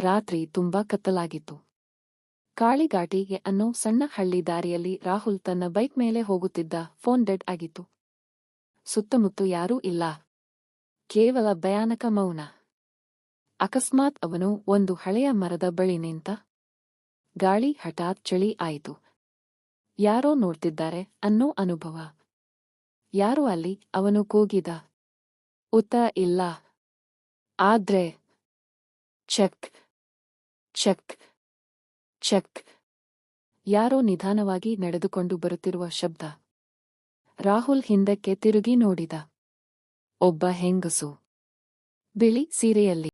ರಾತ್ರಿ ತುಂಬಾ ಕತ್ತಲಾಗಿತ್ತು. ಕಾಳಿಘಾಟಿಗೆ ಅನ್ನೋ ಸಣ್ಣ ಹಳ್ಳಿ ದಾರಿಯಲ್ಲಿ ರಾಹುಲ್ ತನ್ನ ಬೈಕ್ ಮೇಲೆ ಹೋಗುತ್ತಿದ್ದ. ಫೋನ್ ಡೆಡ್ ಆಗಿತ್ತು. ಸುತ್ತಮುತ್ತ ಯಾರೂ ಇಲ್ಲ. ಕೇವಲ ಭಯಾನಕ ಮೌನ. ಅಕಸ್ಮಾತ್ ಅವನು ಒಂದು ಹಳೆಯ ಮರದ ಬಳಿ ನಿಂತ. ಗಾಳಿ ಹಠಾತ್ ಚಳಿ ಆಯಿತು. ಯಾರೋ ನೋಡ್ತಿದ್ದಾರೆ ಅನ್ನೋ ಅನುಭವ. ಯಾರು ಅಲ್ಲಿ? ಅವನು ಕೂಗಿದ. ಉತ್ತರ ಇಲ್ಲ. ಆದ್ರೆ ಚೆಕ್ ಚೆಕ್ ಚೆಕ್. ಯಾರೋ ನಿಧಾನವಾಗಿ ನಡೆದುಕೊಂಡು ಬರುತ್ತಿರುವ ಶಬ್ದ. ರಾಹುಲ್ ಹಿಂದಕ್ಕೆ ತಿರುಗಿ ನೋಡಿದ. ಒಬ್ಬ ಹೆಂಗಸು. ಬಿಳಿ ಸೀರೆಯಲ್ಲಿ.